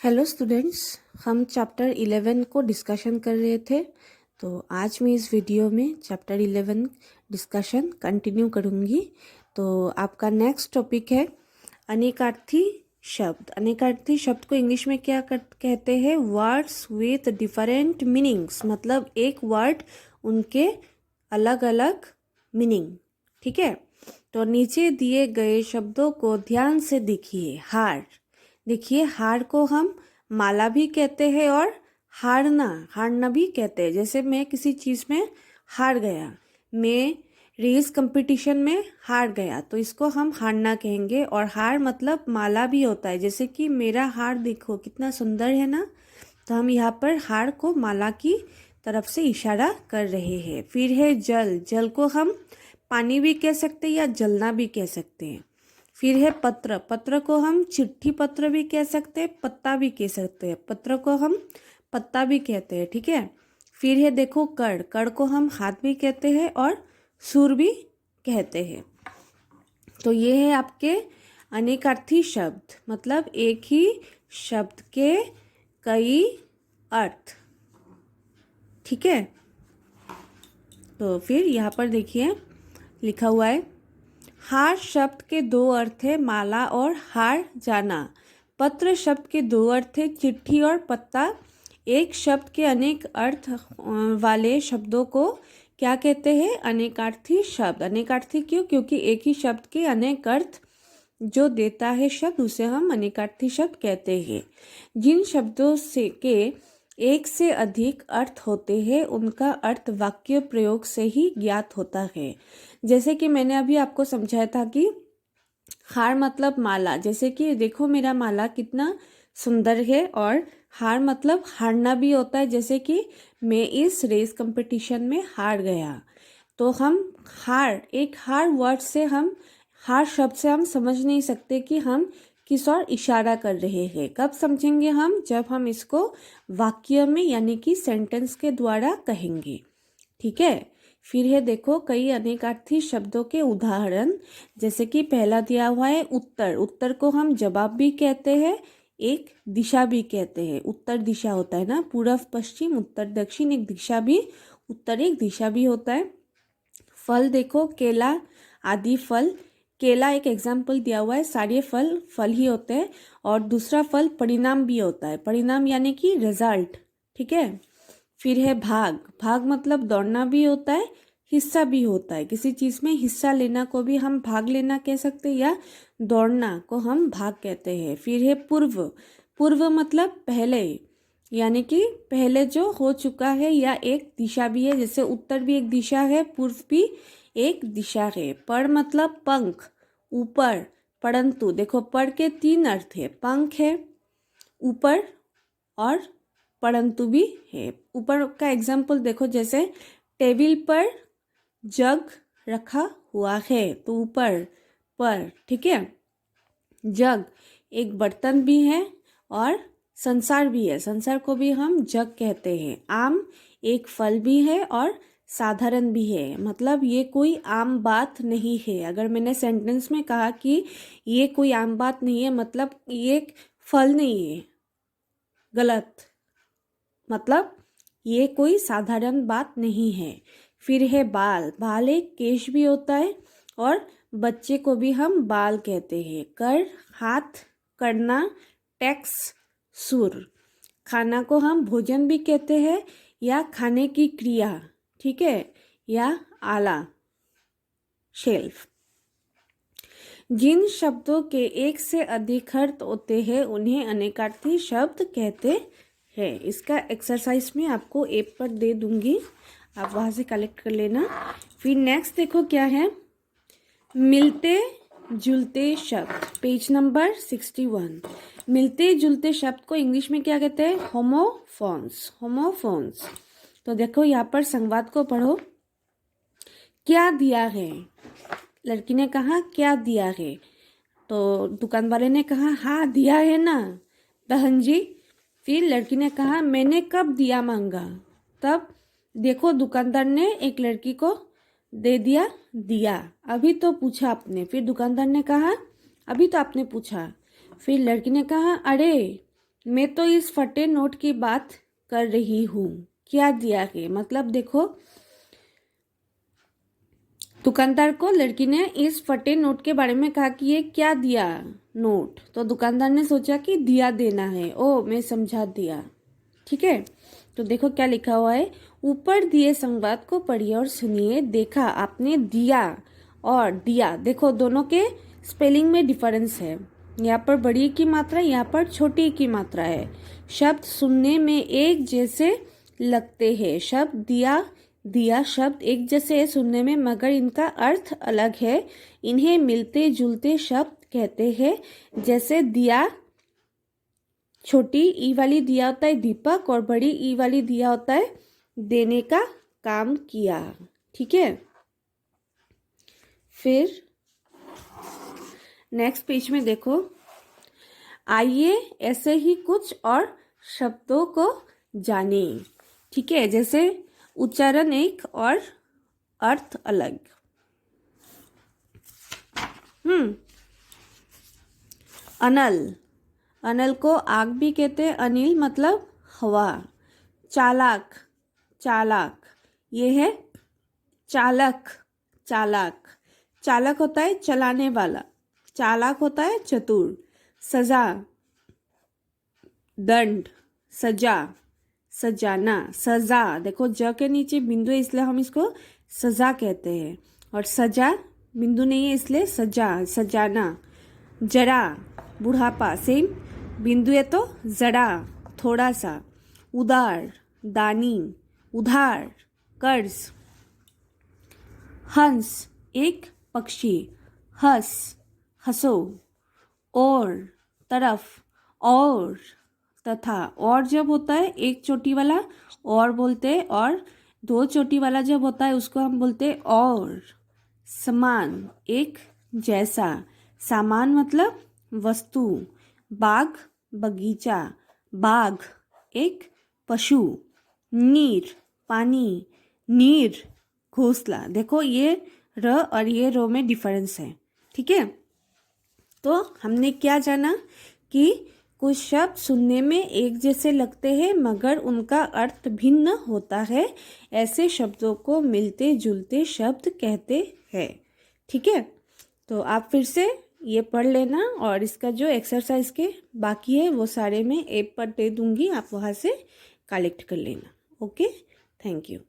Hello students, हम chapter 11 को discussion कर रहे थे। तो आज मैं इस वीडियो में चैप्टर 11 डिस्कशन कंटिन्यू करूँगी। तो आपका नेक्स्ट टॉपिक है अनेकार्थी शब्द। अनेकार्थी शब्द को इंग्लिश में क्या कहते हैं? वर्ड्स विथ डिफरेंट मीनिंग्स, मतलब एक वर्ड उनके अलग अलग मीनिंग। ठीक है, तो नीचे दिए गए शब्दों को ध्यान से देखिए। हार, देखिए हार को हम माला भी कहते हैं और हारना भी कहते हैं। जैसे मैं किसी चीज़ में हार गया, मैं रेस कंपटीशन में हार गया, तो इसको हम हारना कहेंगे। और हार मतलब माला भी होता है, जैसे कि मेरा हार देखो कितना सुंदर है ना, तो हम यहाँ पर हार को माला की तरफ से इशारा कर रहे हैं। फिर है जल, जल को हम पानी भी कह सकते हैं या जलना भी कह सकते हैं। फिर है पत्र, पत्र को हम चिट्ठी पत्र भी कह सकते हैं, पत्ता भी कह सकते हैं। पत्र को हम पत्ता भी कहते हैं। ठीक है, फिर है देखो कड़, कड़ को हम हाथ भी कहते हैं और सुर भी कहते हैं। तो ये है आपके अनेकार्थी शब्द, मतलब एक ही शब्द के कई अर्थ। ठीक है, तो फिर यहाँ पर देखिए लिखा हुआ है, हार शब्द के दो अर्थ है, माला और हार जाना। पत्र शब्द के दो अर्थ है, चिट्ठी और पत्ता। एक शब्द के अनेक अर्थ वाले शब्दों को क्या कहते हैं? अनेकार्थी शब्द। अनेकार्थी क्यों? क्योंकि एक ही शब्द के अनेक अर्थ जो देता है शब्द, उसे हम अनेकार्थी शब्द कहते हैं। जिन शब्दों से के एक से अधिक अर्थ होते हैं, उनका अर्थ वाक्य प्रयोग से ही ज्ञात होता है। जैसे कि मैंने अभी आपको समझाया था कि हार मतलब माला, जैसे कि देखो मेरा माला कितना सुंदर है। और हार मतलब हारना भी होता है, जैसे कि मैं इस रेस कंपटीशन में हार गया। तो हम हार, एक हार वर्ड से, हम हार शब्द से हम समझ नहीं सकते कि हम किस और इशारा कर रहे हैं। कब समझेंगे हम? जब हम इसको वाक्य में यानी कि सेंटेंस के द्वारा कहेंगे। ठीक है, फिर है देखो कई अनेकार्थी शब्दों के उदाहरण। जैसे कि पहला दिया हुआ है उत्तर, उत्तर को हम जवाब भी कहते हैं, एक दिशा भी कहते हैं। उत्तर दिशा होता है ना, पूर्व पश्चिम उत्तर दक्षिण, एक दिशा भी, उत्तर एक दिशा भी होता है। फल देखो केला आदि फल, केला एक एग्जाम्पल दिया हुआ है, सारे फल फल ही होते हैं। और दूसरा फल परिणाम भी होता है, परिणाम यानी कि रिजल्ट। ठीक है, फिर है भाग, भाग मतलब दौड़ना भी होता है, हिस्सा भी होता है। किसी चीज़ में हिस्सा लेना को भी हम भाग लेना कह सकते हैं, या दौड़ना को हम भाग कहते हैं। फिर है पूर्व, पूर्व मतलब पहले, यानी कि पहले जो हो चुका है, या एक दिशा भी है, जैसे उत्तर भी एक दिशा है, पूर्व भी एक दिशा है। पर मतलब पंख, ऊपर, परंतु। देखो पर के तीन अर्थ है, पंख है, ऊपर और परंतु भी है। ऊपर का एग्जाम्पल देखो, जैसे टेबल पर जग रखा हुआ है, तो ऊपर पर। ठीक है, जग एक बर्तन भी है और संसार भी है, संसार को भी हम जग कहते हैं। आम एक फल भी है और साधारण भी है, मतलब ये कोई आम बात नहीं है। अगर मैंने सेंटेंस में कहा कि ये कोई आम बात नहीं है, मतलब ये एक फल नहीं है, गलत, मतलब ये कोई साधारण बात नहीं है। फिर है बाल, बाल एक केश भी होता है और बच्चे को भी हम बाल कहते हैं। कर हाथ, करना, टैक्स, सुर। खाना को हम भोजन भी कहते हैं, या खाने की क्रिया। ठीक है, या आला, शेल्फ। जिन शब्दों के एक से अधिक अर्थ होते हैं, उन्हें अनेकार्थी शब्द कहते हैं। इसका एक्सरसाइज में आपको ऐप पर दे दूंगी, आप वहाँ से कलेक्ट कर लेना। फिर नेक्स्ट देखो क्या है, मिलते जुलते शब्द, पेज नंबर 61। मिलते जुलते शब्द को इंग्लिश में क्या कहते हैं? Homophones, homophones. तो देखो यहाँ पर संवाद को पढ़ो। क्या दिया है? लड़की ने कहा क्या दिया है, तो दुकान वाले ने कहा हाँ दिया है ना बहन जी। फिर लड़की ने कहा मैंने कब दिया मांगा? तब देखो दुकानदार ने एक लड़की को दे दिया, दिया। अभी तो पूछा आपने। फिर दुकानदार ने कहा अभी तो आपने पूछा। फिर लड़की ने कहा अरे मैं तो इस फटे नोट की बात कर रही हूँ। क्या दिया है मतलब देखो, दुकानदार को लड़की ने इस फटे नोट के बारे में कहा कि ये क्या दिया नोट, तो दुकानदार ने सोचा कि दिया देना है। ओ मैं समझा दिया। ठीक है, तो देखो क्या लिखा हुआ है। ऊपर दिए संवाद को पढ़िए और सुनिए। देखा आपने दिया और दिया, देखो दोनों के स्पेलिंग में डिफरेंस है। यहाँ पर बड़ी की मात्रा, यहाँ पर छोटी की मात्रा है। शब्द सुनने में एक जैसे लगते हैं। शब्द दिया, दिया शब्द एक जैसे है सुनने में, मगर इनका अर्थ अलग है। इन्हें मिलते जुलते शब्द कहते हैं। जैसे दिया, छोटी ई वाली दिया होता है दीपक, और बड़ी ई वाली दिया होता है देने का काम किया। ठीक है, फिर नेक्स्ट पेज में देखो, आइए ऐसे ही कुछ और शब्दों को जाने। ठीक है, जैसे उच्चारण एक और अर्थ अलग। अनल, अनल को आग भी कहते हैं। अनिल मतलब हवा। चालाक, चालाक, ये है चालक। चालाक, चालक होता है चलाने वाला, चालाक होता है चतुर। सजा, दंड, सजा, सजाना। सजा, देखो ज के नीचे बिंदु है इसलिए हम इसको सजा कहते हैं, और सजा बिंदु नहीं है इसलिए सजा, सजाना। जरा, बुढ़ापा, सेम बिंदु है तो जरा, थोड़ा सा। उदार, दानी, उधार, कर्ज। हंस, एक पक्षी, हंस, हंसो। और, तरफ, और, तथा। और जब होता है एक चोटी वाला और बोलते हैं, और दो चोटी वाला जब होता है उसको हम बोलते हैं और। समान, एक जैसा। सामान मतलब वस्तु। बाग, बगीचा, बाघ, एक पशु। नीर, पानी, नीर, घोंसला। देखो ये र और ये रो में डिफरेंस है। ठीक है, तो हमने क्या जाना कि कुछ शब्द सुनने में एक जैसे लगते हैं मगर उनका अर्थ भिन्न होता है। ऐसे शब्दों को मिलते जुलते शब्द कहते हैं। ठीक है, तो आप फिर से ये पढ़ लेना, और इसका जो एक्सरसाइज के बाकी है वो सारे मैं ऐप पर दे दूंगी, आप वहाँ से कलेक्ट कर लेना। Okay, thank you.